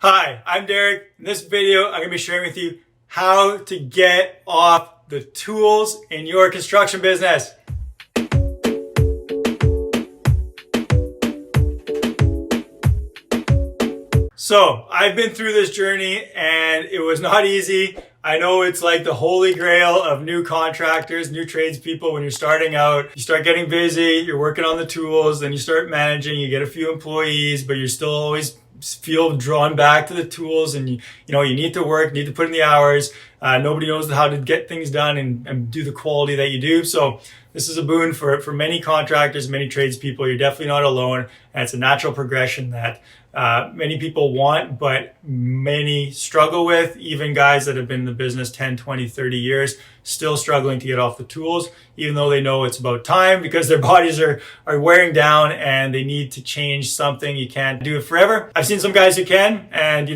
Hi, I'm Derek. In this video, I'm going to be sharing with you how to get off the tools in your construction business. So I've been through this journey and it was not easy. I know it's like the holy grail of new contractors, new tradespeople. When you're starting out, you start getting busy, you're working on the tools, then you start managing, you get a few employees, but you're still always feel drawn back to the tools, and you need to work, need to put in the hours. Nobody knows how to get things done and do the quality that you do. So this is a boon for many contractors, many tradespeople. You're definitely not alone, and it's a natural progression that many people want, but many struggle with. Even guys that have been in the business 10, 20, 30 years, still struggling to get off the tools, even though they know it's about time because their bodies are wearing down and they need to change something. You can't do it forever. I've seen some guys who can, and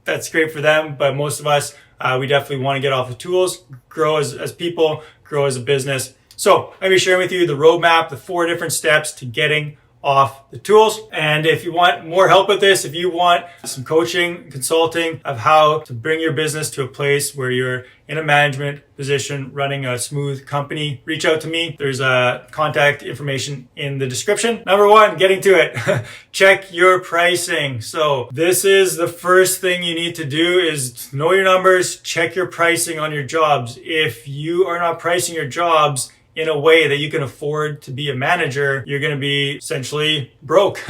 that's great for them, but most of us, we definitely want to get off the tools, grow as people, grow as a business. So I'm going to be sharing with you the roadmap, the 4 different steps to getting off the tools. And if you want more help with this, if you want some coaching, consulting of how to bring your business to a place where you're in a management position, running a smooth company, reach out to me. There's a contact information in the description. Number 1, getting to it. Check your pricing. So this is the first thing you need to do is know your numbers, check your pricing on your jobs. If you are not pricing your jobs in a way that you can afford to be a manager, you're going to be essentially broke.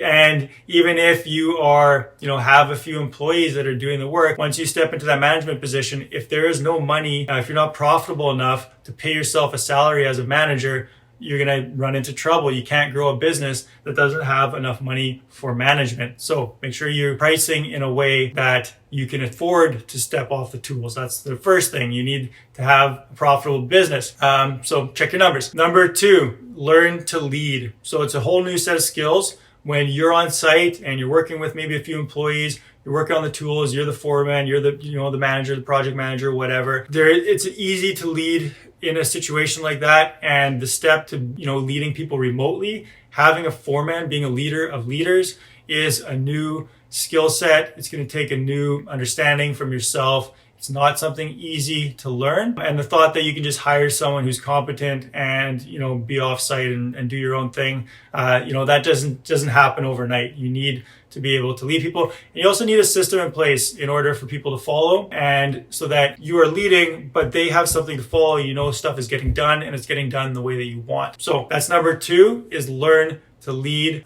And even if you are, have a few employees that are doing the work, once you step into that management position, if there is no money, if you're not profitable enough to pay yourself a salary as a manager, you're going to run into trouble. You can't grow a business that doesn't have enough money for management. So make sure you're pricing in a way that you can afford to step off the tools. That's the first thing. You need to have a profitable business. So check your numbers. Number 2, learn to lead. So it's a whole new set of skills. When you're on site and you're working with maybe a few employees, you're working on the tools, you're the foreman, you're the manager, the project manager, whatever. It's easy to lead in a situation like that. And the step to, leading people remotely, having a foreman, being a leader of leaders is a new skill set. It's going to take a new understanding from yourself. It's not something easy to learn. And the thought that you can just hire someone who's competent and, be off site and do your own thing, that doesn't happen overnight. You need to be able to lead people. And you also need a system in place in order for people to follow, and so that you are leading, but they have something to follow. Stuff is getting done and it's getting done the way that you want. So that's number 2, is learn to lead.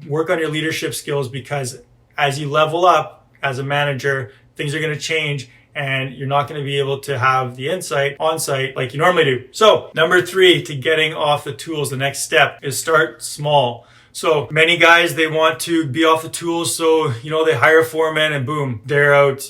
Work on your leadership skills, because as you level up as a manager, things are going to change and you're not going to be able to have the insight on site like you normally do. So number 3, to getting off the tools, the next step is start small. So many guys, they want to be off the tools. So, they hire a foreman and boom, they're out,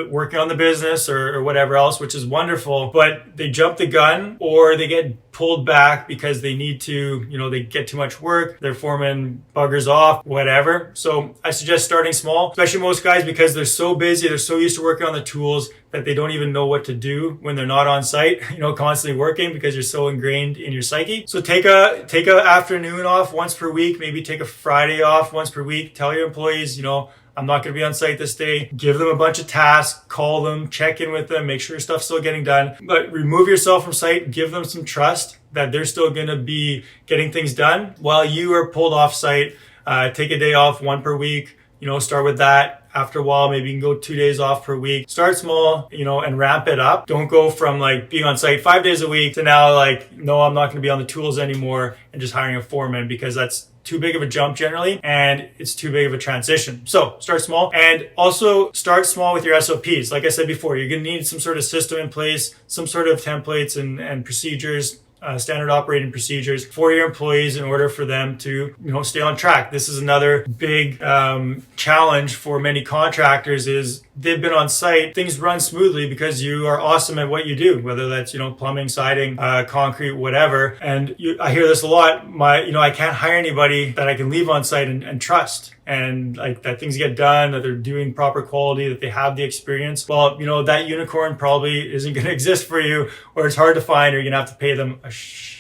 working on the business or whatever else, which is wonderful, but they jump the gun or they get pulled back because they need to, they get too much work, their foreman buggers off, whatever. So I suggest starting small, especially most guys, because they're so busy, they're so used to working on the tools that they don't even know what to do when they're not on site, constantly working, because you're so ingrained in your psyche. So take a afternoon off once per week, maybe take a Friday off once per week. Tell your employees, I'm not going to be on site this day. Give them a bunch of tasks, call them, check in with them, make sure stuff's still getting done. But remove yourself from site, give them some trust that they're still going to be getting things done while you are pulled off site. Take a day off, 1 per week. Start with that. After a while, maybe you can go 2 days off per week. Start small, and ramp it up. Don't go from being on site 5 days a week to now no, I'm not going to be on the tools anymore and just hiring a foreman, because that's too big of a jump generally, and it's too big of a transition. So start small, and also start small with your SOPs. Like I said before, you're going to need some sort of system in place, some sort of templates and procedures, standard operating procedures for your employees in order for them to, stay on track. This is another big challenge for many contractors is they've been on site, things run smoothly because you are awesome at what you do, whether that's, plumbing, siding, concrete, whatever. And I hear this a lot. I can't hire anybody that I can leave on site and trust. And that things get done, that they're doing proper quality, that they have the experience. Well, that unicorn probably isn't going to exist for you, or it's hard to find, or you're going to have to pay them a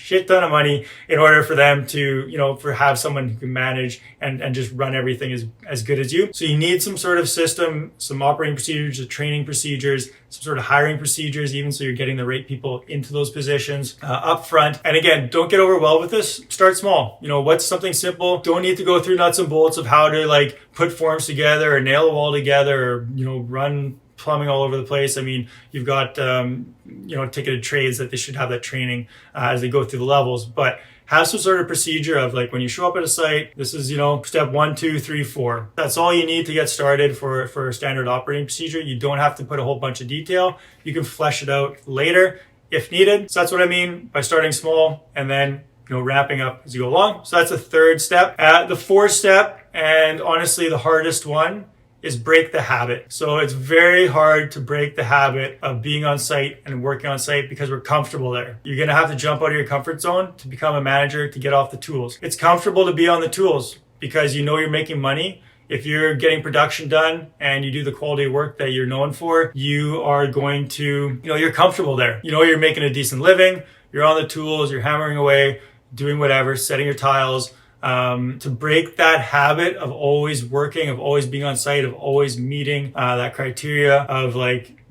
shit ton of money in order for them to, have someone who can manage and just run everything as good as you. So you need some sort of system, some operating procedures, training procedures, some sort of hiring procedures, even so you're getting the right people into those positions up front. And again, don't get overwhelmed with this. Start small. What's something simple? Don't need to go through nuts and bolts of how to put forms together or nail a wall together or, run plumbing all over the place. I mean, you've got, ticketed trades that they should have that training as they go through the levels, but have some sort of procedure of when you show up at a site, this is, step 1, 2, 3, 4. That's all you need to get started for a standard operating procedure. You don't have to put a whole bunch of detail. You can flesh it out later if needed. So that's what I mean by starting small and then, ramping up as you go along. So that's the third step. The fourth step, and honestly the hardest one, is break the habit. So it's very hard to break the habit of being on site and working on site because we're comfortable there. You're gonna have to jump out of your comfort zone to become a manager, to get off the tools. It's comfortable to be on the tools because you're making money. If you're getting production done and you do the quality of work that you're known for, you are going to, you're comfortable there. You're making a decent living, you're on the tools, you're hammering away, doing whatever, setting your tiles. To break that habit of always working, of always being on site, of always meeting that criteria of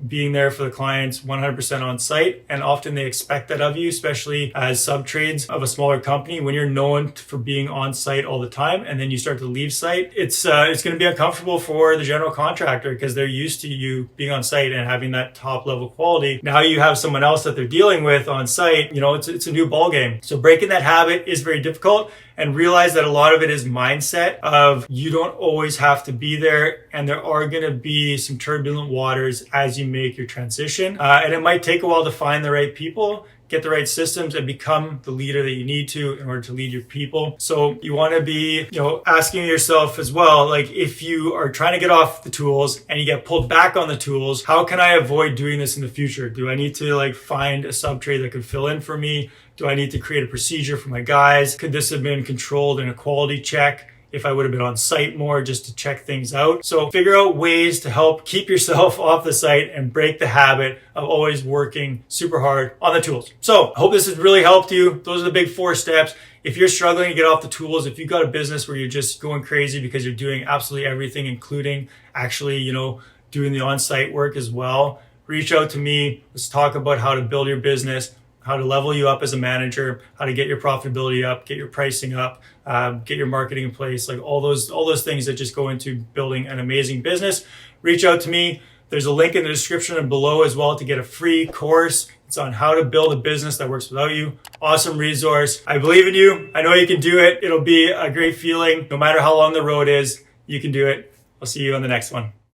being there for the clients 100% on site. And often they expect that of you, especially as sub trades of a smaller company. When you're known for being on site all the time and then you start to leave site, it's going to be uncomfortable for the general contractor because they're used to you being on site and having that top level quality. Now you have someone else that they're dealing with on site, it's a new ball game. So breaking that habit is very difficult. And realize that a lot of it is mindset of you don't always have to be there, and there are going to be some turbulent waters as you make your transition. And it might take a while to find the right people, get the right systems, and become the leader that you need to in order to lead your people. So you want to be, asking yourself as well, if you are trying to get off the tools and you get pulled back on the tools, how can I avoid doing this in the future? Do I need to find a sub trade that could fill in for me? Do I need to create a procedure for my guys? Could this have been controlled in a quality check if I would have been on site more just to check things out? So figure out ways to help keep yourself off the site and break the habit of always working super hard on the tools. So I hope this has really helped you. Those are the big 4 steps. If you're struggling to get off the tools, if you've got a business where you're just going crazy because you're doing absolutely everything, including actually, doing the on-site work as well, reach out to me. Let's talk about how to build your business, how to level you up as a manager, how to get your profitability up, get your pricing up, get your marketing in place, all those things that just go into building an amazing business. Reach out to me. There's a link in the description and below as well to get a free course. It's on how to build a business that works without you. Awesome resource. I believe in you. I know you can do it. It'll be a great feeling. No matter how long the road is, you can do it. I'll see you on the next one.